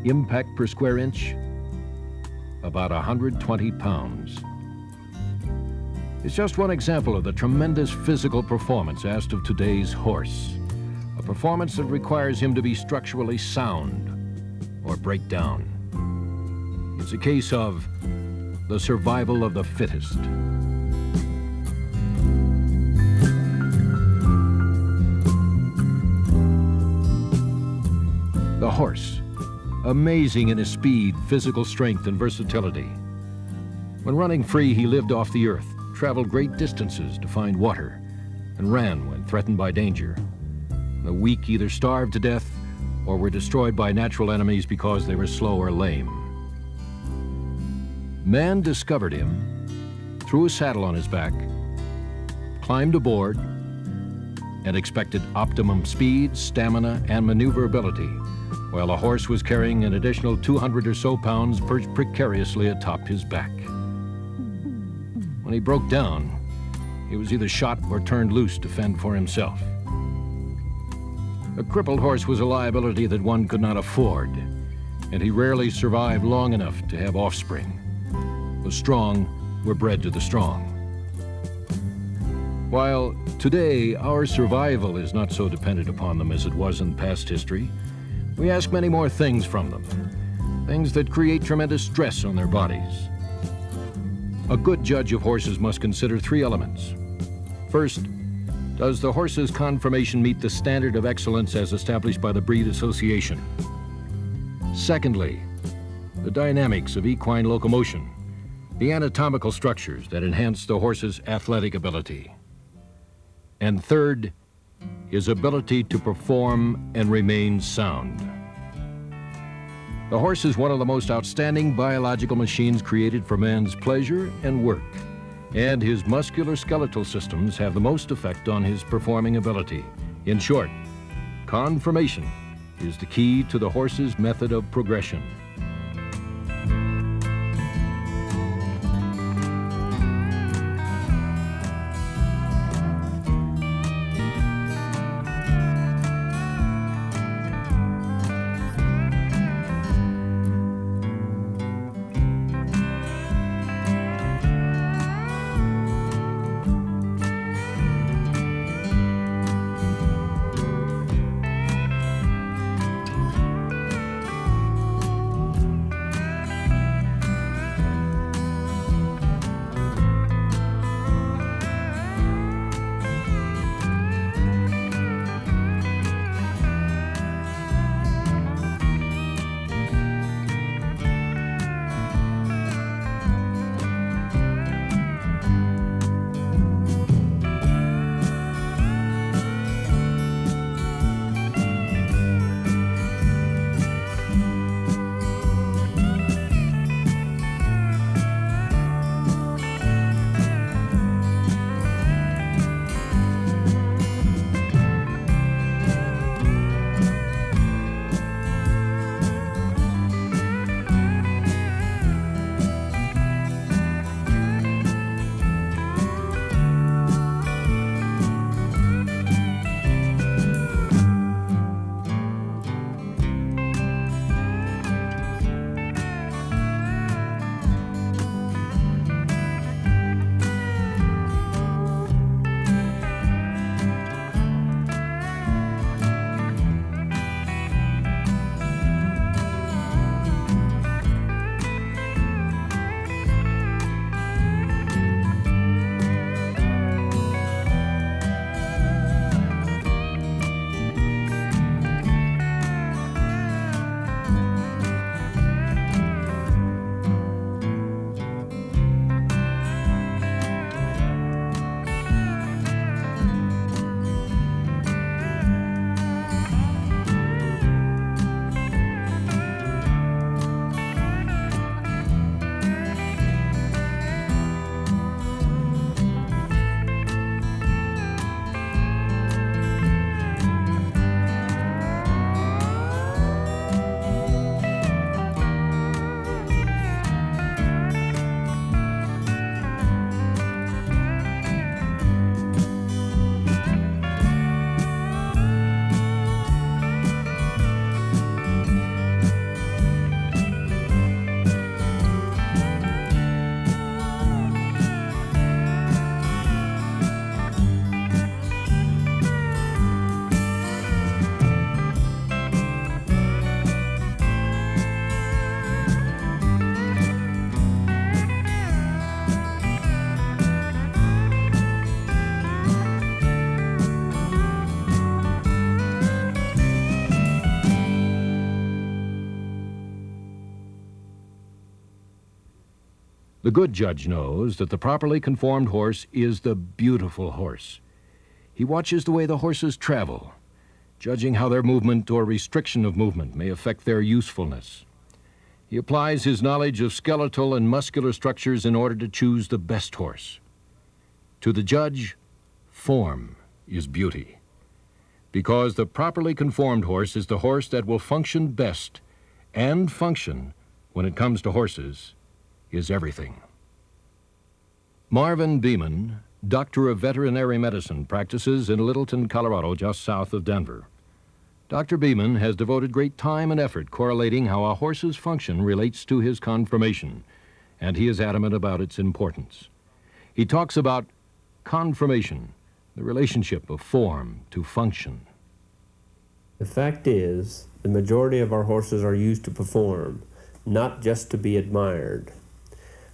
Impact per square inch, about 120 pounds. It's just one example of the tremendous physical performance asked of today's horse. A performance that requires him to be structurally sound or break down. It's a case of the survival of the fittest. The horse, amazing in his speed, physical strength, and versatility. When running free, he lived off the earth, traveled great distances to find water, and ran when threatened by danger. The weak either starved to death or were destroyed by natural enemies because they were slow or lame. Man discovered him, threw a saddle on his back, climbed aboard, and expected optimum speed, stamina, and maneuverability, while the horse was carrying an additional 200 or so pounds perched precariously atop his back. When he broke down, he was either shot or turned loose to fend for himself. A crippled horse was a liability that one could not afford, and he rarely survived long enough to have offspring. The strong were bred to the strong. While today our survival is not so dependent upon them as it was in past history, we ask many more things from them, things that create tremendous stress on their bodies. A good judge of horses must consider three elements. First, does the horse's conformation meet the standard of excellence as established by the breed association? Secondly, the dynamics of equine locomotion, the anatomical structures that enhance the horse's athletic ability. And third, his ability to perform and remain sound. The horse is one of the most outstanding biological machines created for man's pleasure and work, and his musculoskeletal systems have the most effect on his performing ability. In short, conformation is the key to the horse's method of progression. The good judge knows that the properly conformed horse is the beautiful horse. He watches the way the horses travel, judging how their movement or restriction of movement may affect their usefulness. He applies his knowledge of skeletal and muscular structures in order to choose the best horse. To the judge, form is beauty, because the properly conformed horse is the horse that will function best, and function, when it comes to horses, is everything. Marvin Beeman, Doctor of Veterinary Medicine, practices in Littleton, Colorado, just south of Denver. Dr. Beeman has devoted great time and effort correlating how a horse's function relates to his conformation, and he is adamant about its importance. He talks about conformation, the relationship of form to function. The fact is, the majority of our horses are used to perform, not just to be admired.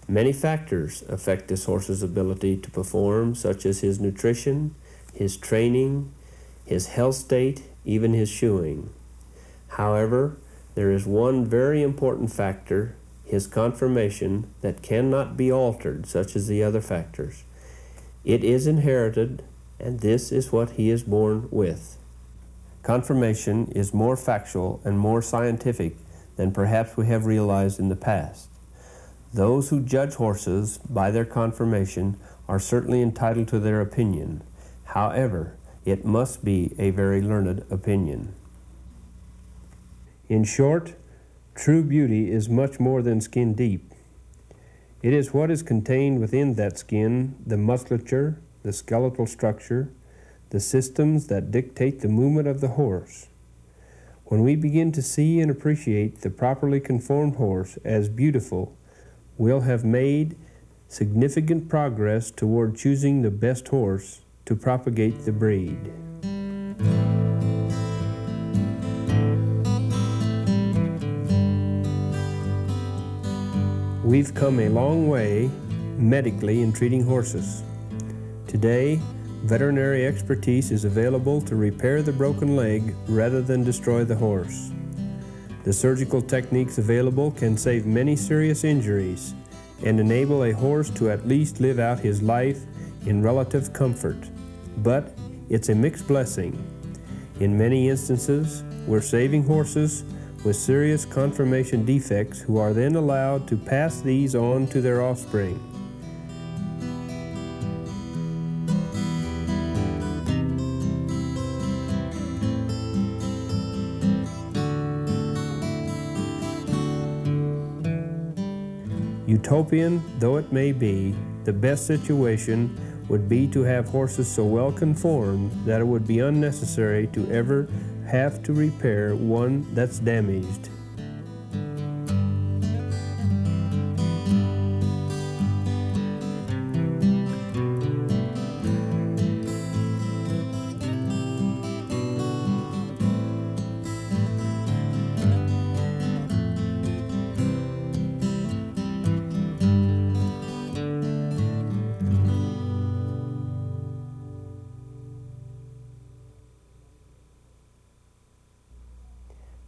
Many factors affect this horse's ability to perform, such as his nutrition, his training, his health state, even his shoeing. However, there is one very important factor, his conformation, that cannot be altered, such as the other factors. It is inherited, and this is what he is born with. Conformation is more factual and more scientific than perhaps we have realized in the past. Those who judge horses by their conformation are certainly entitled to their opinion. However, it must be a very learned opinion. In short, true beauty is much more than skin deep. It is what is contained within that skin, the musculature, the skeletal structure, the systems that dictate the movement of the horse. When we begin to see and appreciate the properly conformed horse as beautiful, we'll have made significant progress toward choosing the best horse to propagate the breed. We've come a long way medically in treating horses. Today, veterinary expertise is available to repair the broken leg rather than destroy the horse. The surgical techniques available can save many serious injuries and enable a horse to at least live out his life in relative comfort. But it's a mixed blessing. In many instances, we're saving horses with serious conformation defects who are then allowed to pass these on to their offspring. Utopian though it may be, the best situation would be to have horses so well conformed that it would be unnecessary to ever have to repair one that's damaged.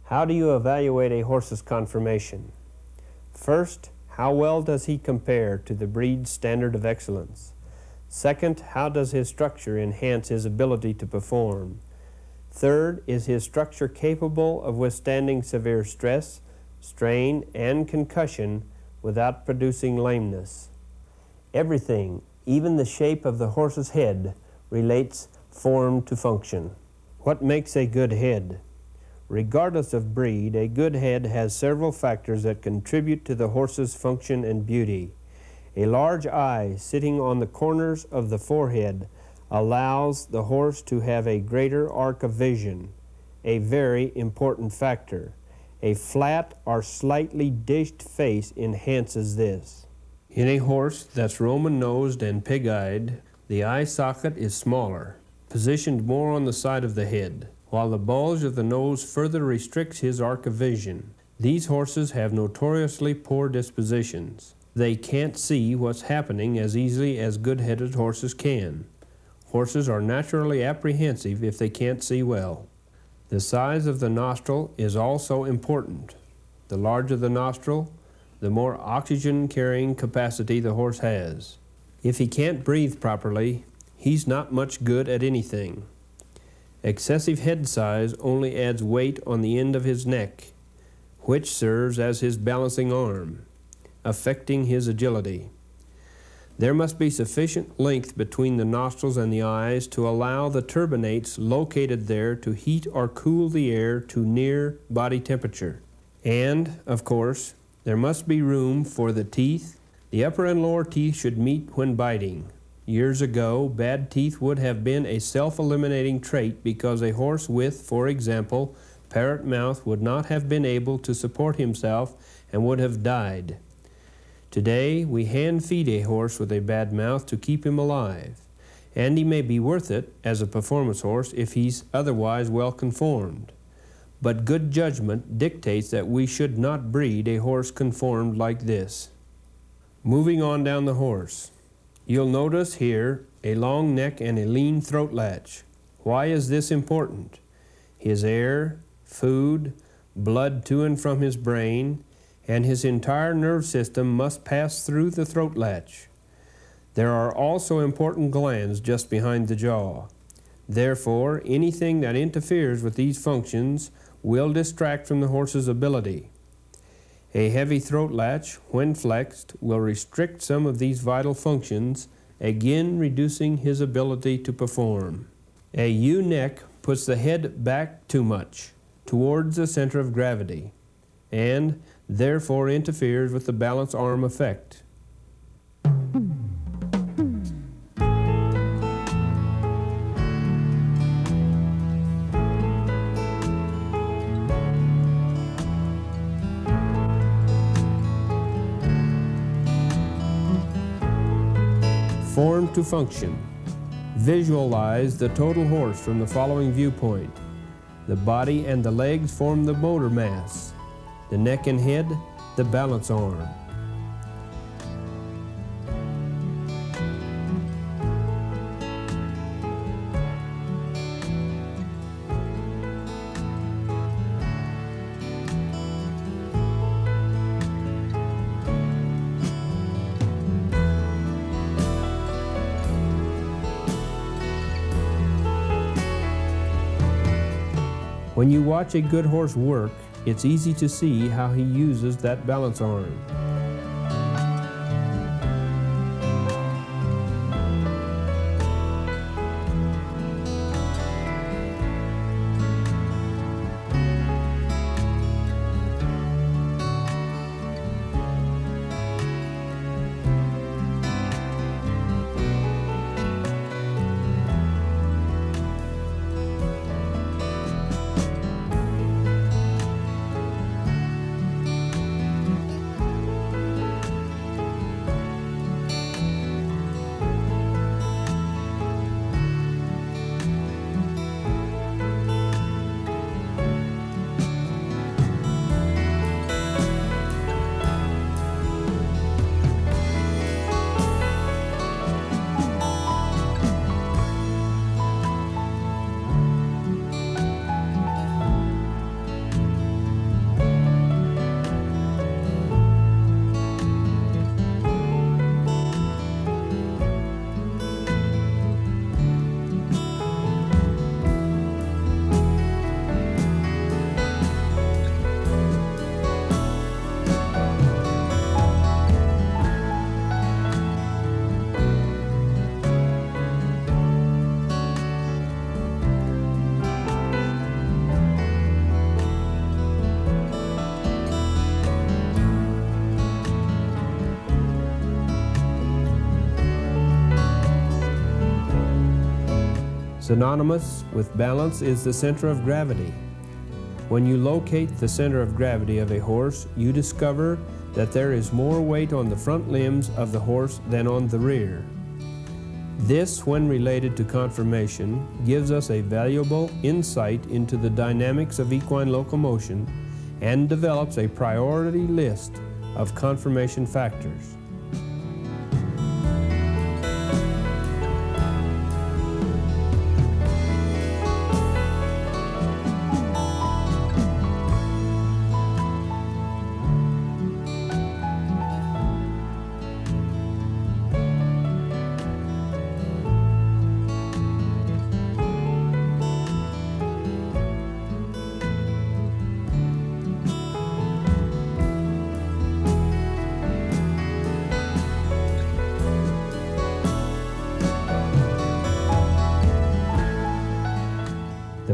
How do you evaluate a horse's conformation? First, how well does he compare to the breed's standard of excellence? Second, how does his structure enhance his ability to perform? Third, is his structure capable of withstanding severe stress, strain, and concussion without producing lameness? Everything, even the shape of the horse's head, relates form to function. What makes a good head? Regardless of breed, a good head has several factors that contribute to the horse's function and beauty. A large eye sitting on the corners of the forehead allows the horse to have a greater arc of vision, a very important factor. A flat or slightly dished face enhances this. In a horse that's Roman-nosed and pig-eyed, the eye socket is smaller, positioned more on the side of the head, while the bulge of the nose further restricts his arc of vision. These horses have notoriously poor dispositions. They can't see what's happening as easily as good-headed horses can. Horses are naturally apprehensive if they can't see well. The size of the nostril is also important. The larger the nostril, the more oxygen carrying capacity the horse has. If he can't breathe properly, he's not much good at anything. Excessive head size only adds weight on the end of his neck, which serves as his balancing arm, affecting his agility. There must be sufficient length between the nostrils and the eyes to allow the turbinates located there to heat or cool the air to near body temperature. And, of course, there must be room for the teeth. The upper and lower teeth should meet when biting. Years ago, bad teeth would have been a self-eliminating trait because a horse with, for example, parrot mouth would not have been able to support himself and would have died. Today, we hand-feed a horse with a bad mouth to keep him alive, and he may be worth it as a performance horse if he's otherwise well conformed. But good judgment dictates that we should not breed a horse conformed like this. Moving on down the horse. You'll notice here a long neck and a lean throat latch. Why is this important? His air, food, blood to and from his brain, and his entire nerve system must pass through the throat latch. There are also important glands just behind the jaw. Therefore, anything that interferes with these functions will distract from the horse's ability. A heavy throat latch, when flexed, will restrict some of these vital functions, again reducing his ability to perform. A U-neck puts the head back too much, towards the center of gravity, and therefore interferes with the balance arm effect. Form to function. Visualize the total horse from the following viewpoint. The body and the legs form the motor mass. The neck and head, the balance arm. When you watch a good horse work, it's easy to see how he uses that balance arm. Synonymous with balance is the center of gravity. When you locate the center of gravity of a horse, you discover that there is more weight on the front limbs of the horse than on the rear. This, when related to conformation, gives us a valuable insight into the dynamics of equine locomotion and develops a priority list of conformation factors.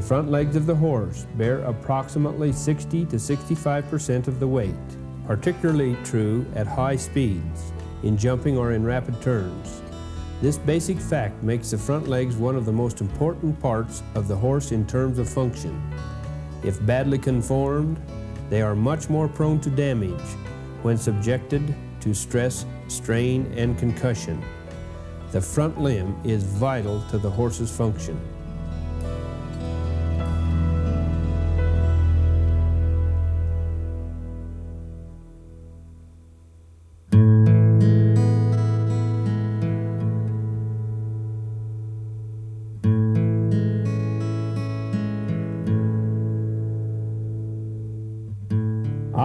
front legs of the horse bear approximately 60 to 65% of the weight, particularly true at high speeds, in jumping or in rapid turns. This basic fact makes the front legs one of the most important parts of the horse in terms of function. If badly conformed, they are much more prone to damage when subjected to stress, strain, and concussion. The front limb is vital to the horse's function.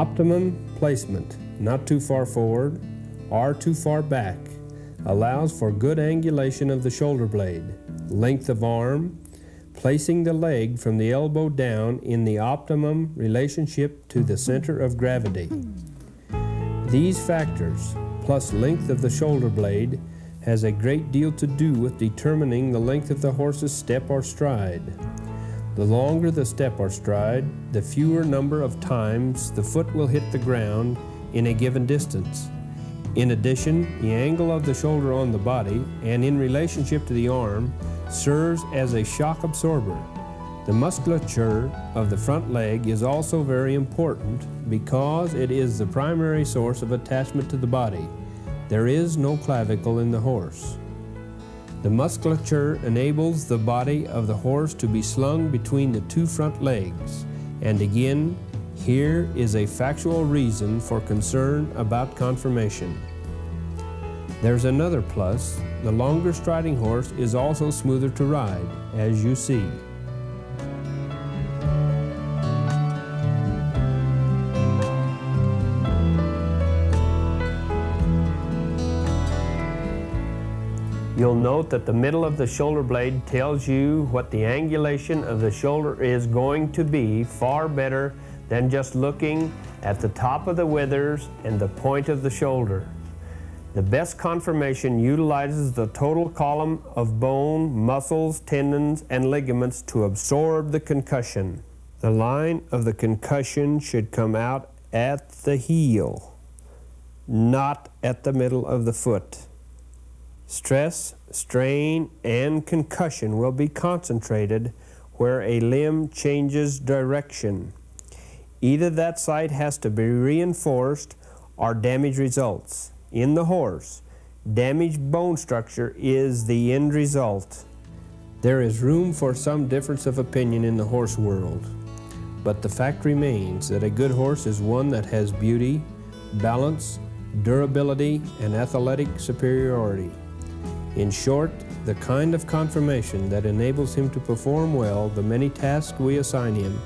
Optimum placement, not too far forward or too far back, allows for good angulation of the shoulder blade, length of arm, placing the leg from the elbow down in the optimum relationship to the center of gravity. These factors, plus length of the shoulder blade, has a great deal to do with determining the length of the horse's step or stride. The longer the step or stride, the fewer number of times the foot will hit the ground in a given distance. In addition, the angle of the shoulder on the body and in relationship to the arm serves as a shock absorber. The musculature of the front leg is also very important because it is the primary source of attachment to the body. There is no clavicle in the horse. The musculature enables the body of the horse to be slung between the two front legs. And again, here is a factual reason for concern about conformation. There's another plus. The longer striding horse is also smoother to ride, as you see. You'll note that the middle of the shoulder blade tells you what the angulation of the shoulder is going to be far better than just looking at the top of the withers and the point of the shoulder. The best conformation utilizes the total column of bone, muscles, tendons, and ligaments to absorb the concussion. The line of the concussion should come out at the heel, not at the middle of the foot. Stress, strain, and concussion will be concentrated where a limb changes direction. Either that site has to be reinforced or damage results. In the horse, damaged bone structure is the end result. There is room for some difference of opinion in the horse world, but the fact remains that a good horse is one that has beauty, balance, durability, and athletic superiority. In short, the kind of conformation that enables him to perform well the many tasks we assign him.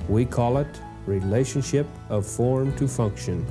We call it relationship of form to function.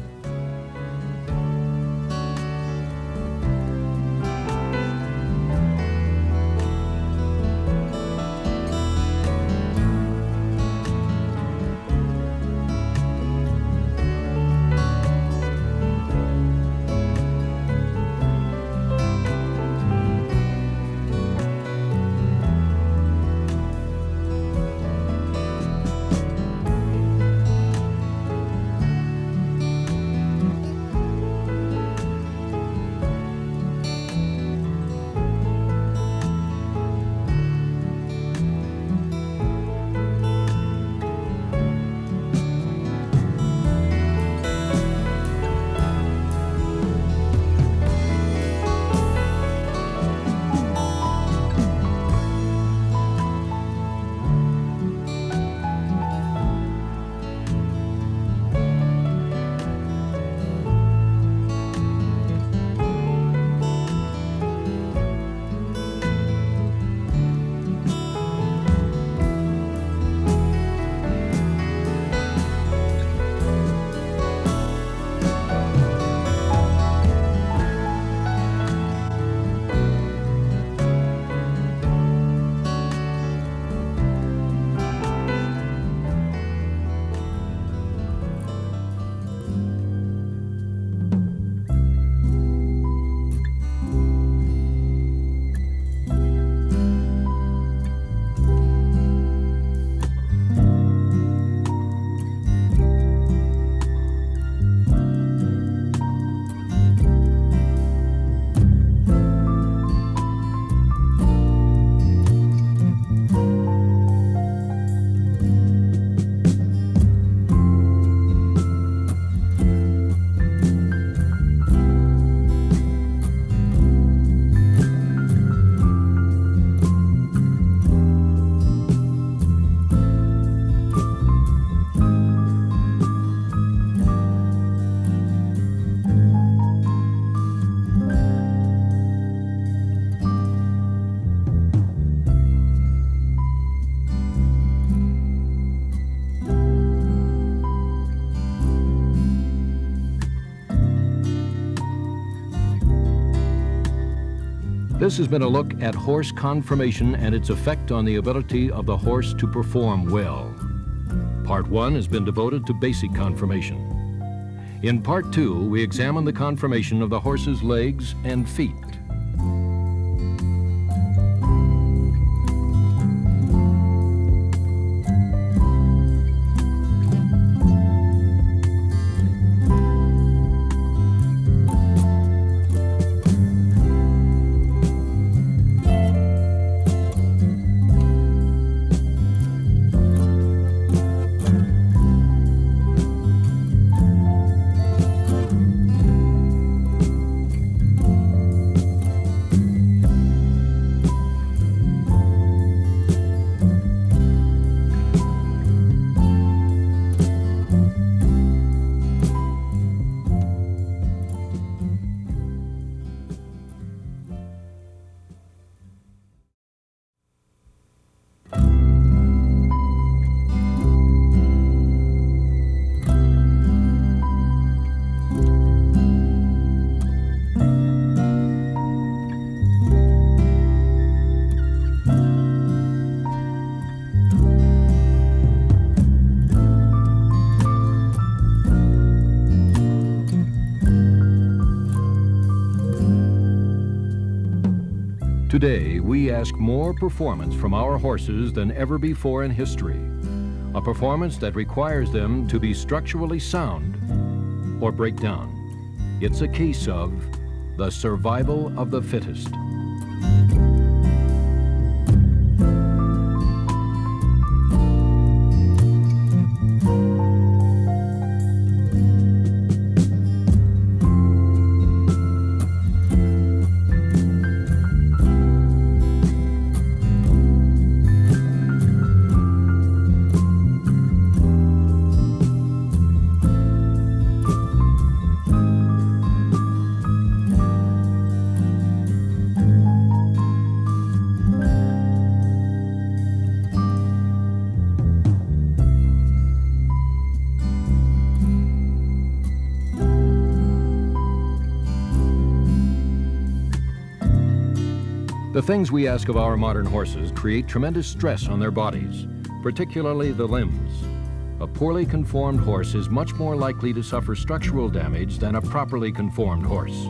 This has been a look at horse conformation and its effect on the ability of the horse to perform well. Part 1 has been devoted to basic conformation. In Part 2, we examine the conformation of the horse's legs and feet. Today, we ask more performance from our horses than ever before in history. A performance that requires them to be structurally sound or break down. It's a case of the survival of the fittest. The things we ask of our modern horses create tremendous stress on their bodies, particularly the limbs. A poorly conformed horse is much more likely to suffer structural damage than a properly conformed horse.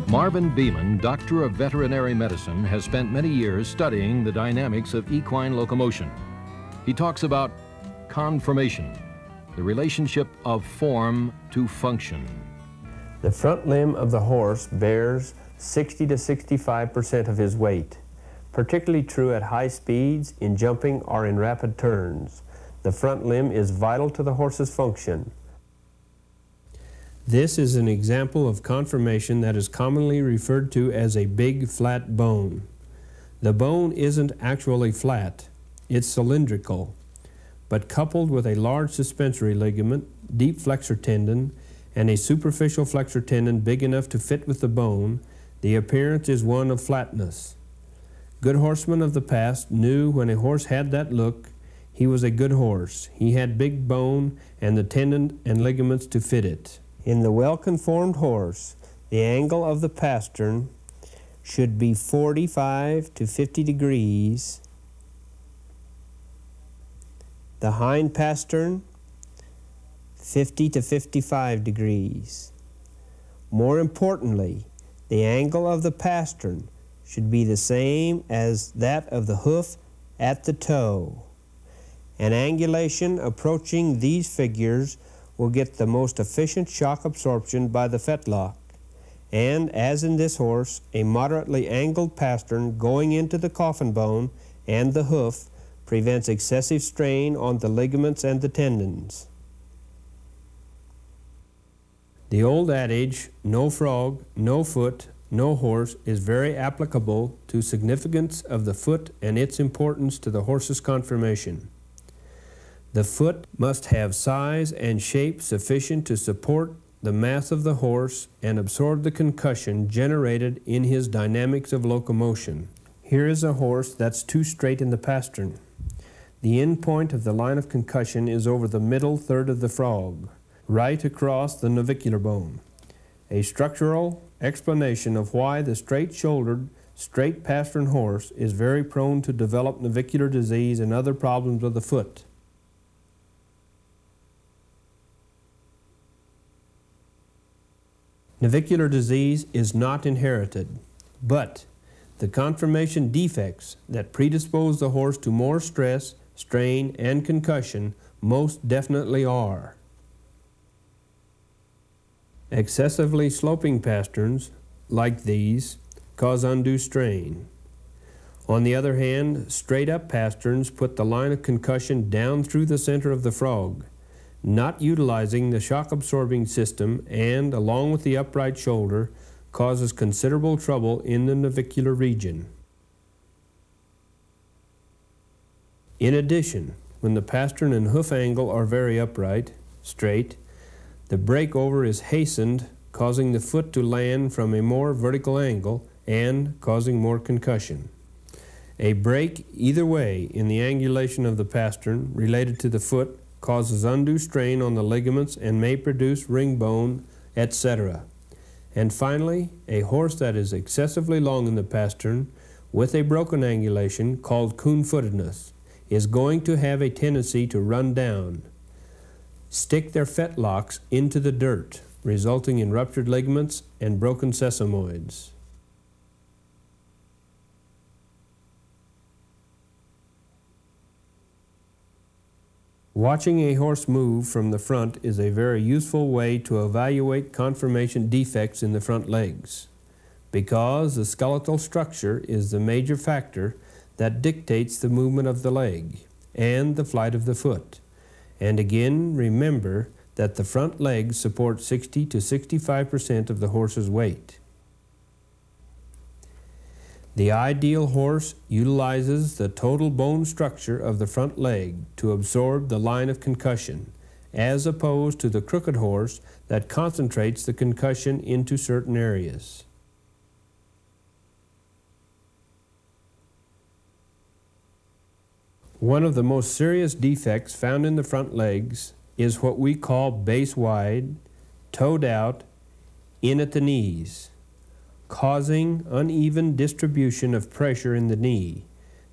Marvin Beeman, Doctor of Veterinary Medicine, has spent many years studying the dynamics of equine locomotion. He talks about conformation, the relationship of form to function. The front limb of the horse bears 60 to 65% of his weight. Particularly true at high speeds, in jumping, or in rapid turns. The front limb is vital to the horse's function. This is an example of conformation that is commonly referred to as a big flat bone. The bone isn't actually flat, it's cylindrical, but coupled with a large suspensory ligament, deep flexor tendon, and a superficial flexor tendon big enough to fit with the bone, the appearance is one of flatness. Good horsemen of the past knew when a horse had that look, he was a good horse. He had big bone and the tendon and ligaments to fit it. In the well-conformed horse, the angle of the pastern should be 45 to 50 degrees. The hind pastern, 50 to 55 degrees. More importantly, the angle of the pastern should be the same as that of the hoof at the toe. An angulation approaching these figures will get the most efficient shock absorption by the fetlock, and as in this horse, a moderately angled pastern going into the coffin bone and the hoof prevents excessive strain on the ligaments and the tendons. The old adage, no frog, no foot, no horse, is very applicable to significance of the foot and its importance to the horse's conformation. The foot must have size and shape sufficient to support the mass of the horse and absorb the concussion generated in his dynamics of locomotion. Here is a horse that's too straight in the pastern. The end point of the line of concussion is over the middle third of the frog, right across the navicular bone. A structural explanation of why the straight-shouldered, straight pastern horse is very prone to develop navicular disease and other problems of the foot. Navicular disease is not inherited, but the conformation defects that predispose the horse to more stress, strain, and concussion most definitely are. Excessively sloping pasterns, like these, cause undue strain. On the other hand, straight-up pasterns put the line of concussion down through the center of the frog, not utilizing the shock-absorbing system, and, along with the upright shoulder, causes considerable trouble in the navicular region. In addition, when the pastern and hoof angle are very upright, straight, the breakover is hastened, causing the foot to land from a more vertical angle and causing more concussion. A break either way in the angulation of the pastern related to the foot causes undue strain on the ligaments and may produce ring bone, etc. And finally, a horse that is excessively long in the pastern with a broken angulation called coon-footedness is going to have a tendency to run down, stick their fetlocks into the dirt, resulting in ruptured ligaments and broken sesamoids. Watching a horse move from the front is a very useful way to evaluate conformation defects in the front legs, because the skeletal structure is the major factor that dictates the movement of the leg and the flight of the foot. And again, remember that the front legs support 60 to 65% of the horse's weight. The ideal horse utilizes the total bone structure of the front leg to absorb the line of concussion, as opposed to the crooked horse that concentrates the concussion into certain areas. One of the most serious defects found in the front legs is what we call base wide, toed out, in at the knees, causing uneven distribution of pressure in the knee,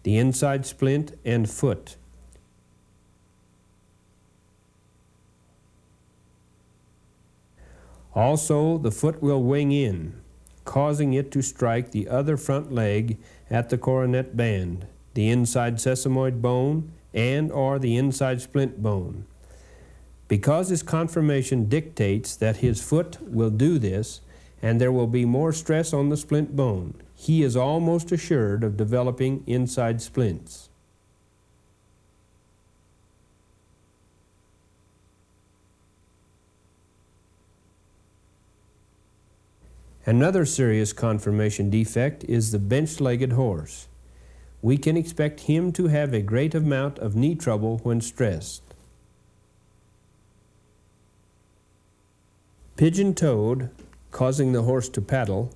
the inside splint, and foot. Also, the foot will wing in, causing it to strike the other front leg at the coronet band, the inside sesamoid bone, and or the inside splint bone. Because his conformation dictates that his foot will do this, and there will be more stress on the splint bone, he is almost assured of developing inside splints. Another serious conformation defect is the bench-legged horse. We can expect him to have a great amount of knee trouble when stressed. Pigeon-toed, causing the horse to paddle.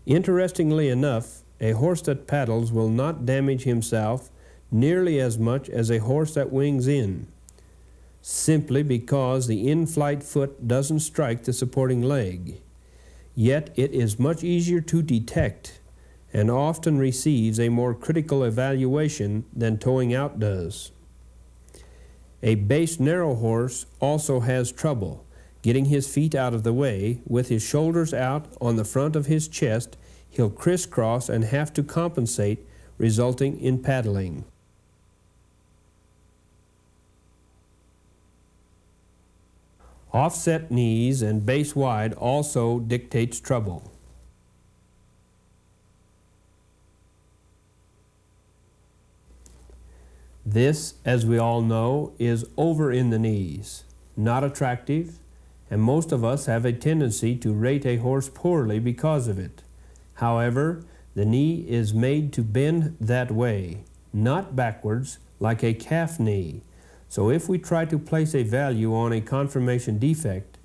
Interestingly enough, a horse that paddles will not damage himself nearly as much as a horse that wings in, simply because the in-flight foot doesn't strike the supporting leg. Yet it is much easier to detect and often receives a more critical evaluation than towing out does. A base narrow horse also has trouble getting his feet out of the way. With his shoulders out on the front of his chest, he'll crisscross and have to compensate, resulting in paddling. Offset knees and base wide also dictates trouble. This, as we all know, is over in the knees, not attractive, and most of us have a tendency to rate a horse poorly because of it. However, the knee is made to bend that way, not backwards like a calf knee. So if we try to place a value on a conformation defect,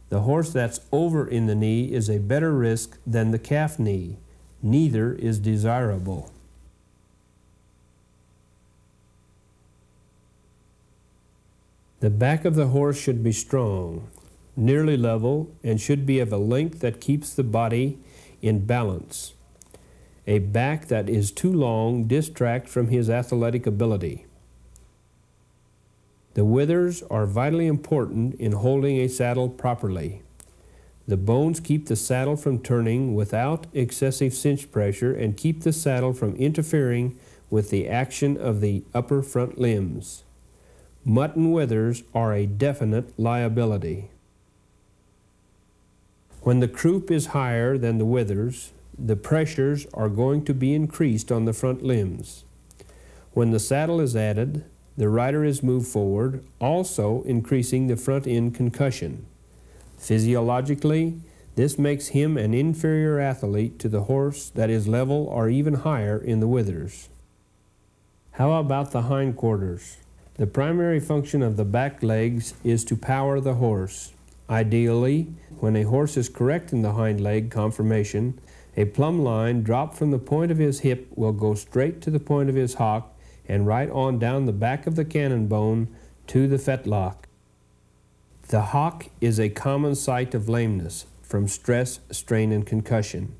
the horse that's over in the knee is a better risk than the calf knee. Neither is desirable. The back of the horse should be strong, nearly level, and should be of a length that keeps the body in balance. A back that is too long distracts from his athletic ability. The withers are vitally important in holding a saddle properly. The bones keep the saddle from turning without excessive cinch pressure and keep the saddle from interfering with the action of the upper front limbs. Mutton withers are a definite liability. When the croup is higher than the withers, the pressures are going to be increased on the front limbs. When the saddle is added, the rider is moved forward, also increasing the front end concussion. Physiologically, this makes him an inferior athlete to the horse that is level or even higher in the withers. How about the hindquarters? The primary function of the back legs is to power the horse. Ideally, when a horse is correct in the hind leg conformation, a plumb line dropped from the point of his hip will go straight to the point of his hock and right on down the back of the cannon bone to the fetlock. The hock is a common site of lameness from stress, strain, and concussion.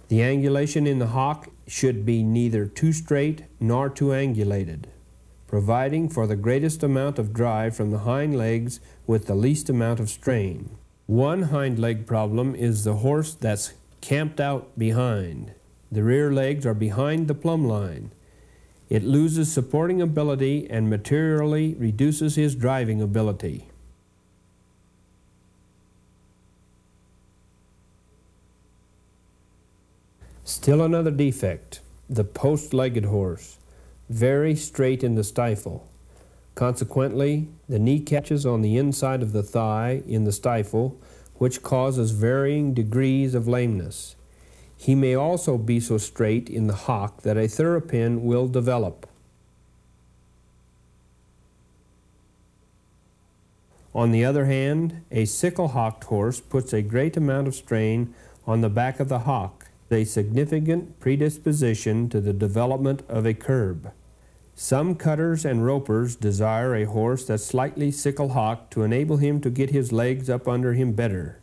The angulation in the hock should be neither too straight nor too angulated, providing for the greatest amount of drive from the hind legs with the least amount of strain. One hind leg problem is the horse that's camped out behind. The rear legs are behind the plumb line. It loses supporting ability and materially reduces his driving ability. Still another defect, the post-legged horse. Very straight in the stifle. Consequently, the knee catches on the inside of the thigh in the stifle, which causes varying degrees of lameness. He may also be so straight in the hock that a therapin will develop. On the other hand, a sickle-hocked horse puts a great amount of strain on the back of the hock, a significant predisposition to the development of a curb. Some cutters and ropers desire a horse that's slightly sickle-hocked to enable him to get his legs up under him better.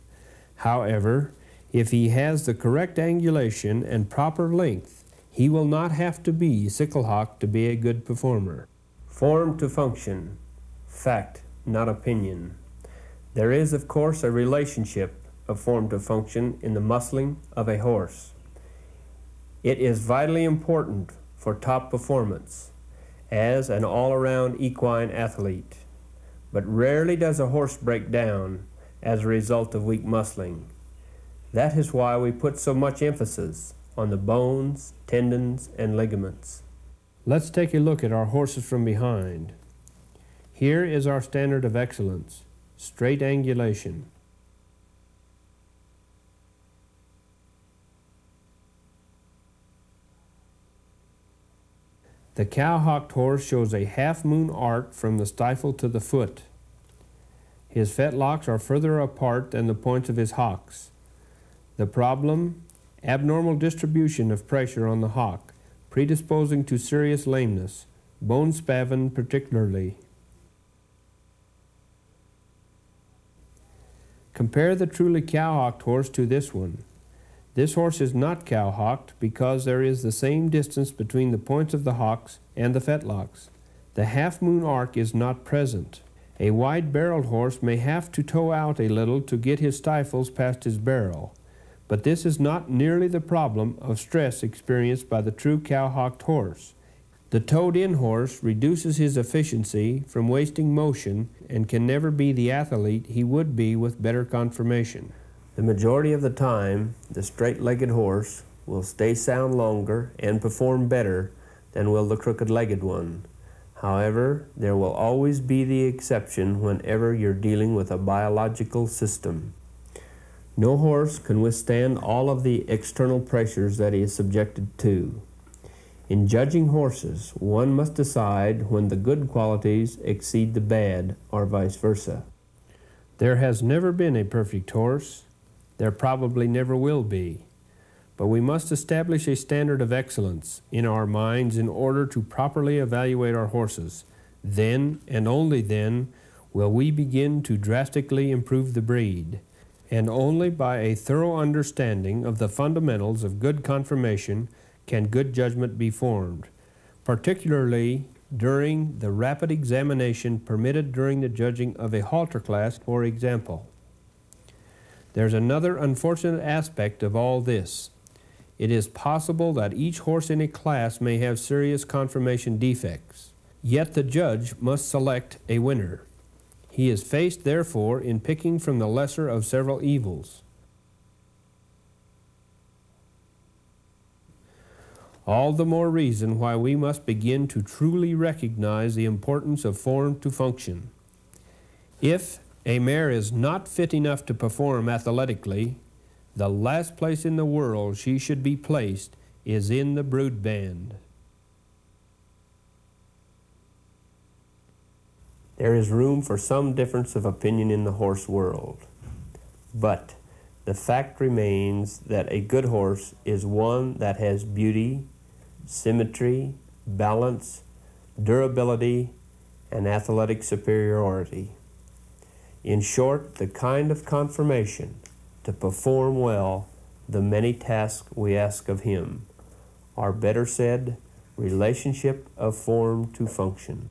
However, if he has the correct angulation and proper length, he will not have to be sickle-hocked to be a good performer. Form to function. Fact, not opinion. There is, of course, a relationship of form to function in the muscling of a horse. It is vitally important for top performance as an all-around equine athlete, but rarely does a horse break down as a result of weak muscling. That is why we put so much emphasis on the bones, tendons, and ligaments. Let's take a look at our horses from behind. Here is our standard of excellence, straight angulation. The cow-hocked horse shows a half-moon arc from the stifle to the foot. His fetlocks are further apart than the points of his hocks. The problem? Abnormal distribution of pressure on the hock, predisposing to serious lameness, bone spavin particularly. Compare the truly cow-hocked horse to this one. This horse is not cow-hocked because there is the same distance between the points of the hocks and the fetlocks. The half-moon arc is not present. A wide-barreled horse may have to toe out a little to get his stifles past his barrel, but this is not nearly the problem of stress experienced by the true cow-hocked horse. The toed-in horse reduces his efficiency from wasting motion and can never be the athlete he would be with better conformation. The majority of the time, the straight-legged horse will stay sound longer and perform better than will the crooked-legged one. However, there will always be the exception whenever you're dealing with a biological system. No horse can withstand all of the external pressures that he is subjected to. In judging horses, one must decide when the good qualities exceed the bad, or vice versa. There has never been a perfect horse. There probably never will be. But we must establish a standard of excellence in our minds in order to properly evaluate our horses. Then, and only then, will we begin to drastically improve the breed. And only by a thorough understanding of the fundamentals of good conformation can good judgment be formed, particularly during the rapid examination permitted during the judging of a halter class, for example. There's another unfortunate aspect of all this. It is possible that each horse in a class may have serious conformation defects, yet the judge must select a winner. He is faced, therefore, in picking from the lesser of several evils. All the more reason why we must begin to truly recognize the importance of form to function. If a mare is not fit enough to perform athletically, the last place in the world she should be placed is in the brood band. There is room for some difference of opinion in the horse world, but the fact remains that a good horse is one that has beauty, symmetry, balance, durability, and athletic superiority. In short, the kind of conformation to perform well the many tasks we ask of him, or better said, relationship of form to function.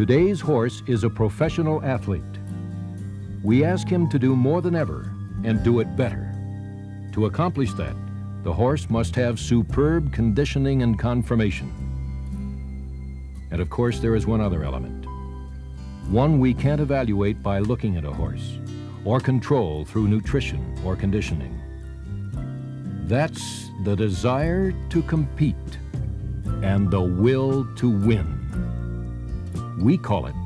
Today's horse is a professional athlete. We ask him to do more than ever and do it better. To accomplish that, the horse must have superb conditioning and conformation. And of course, there is one other element. One we can't evaluate by looking at a horse or control through nutrition or conditioning. That's the desire to compete and the will to win. We call it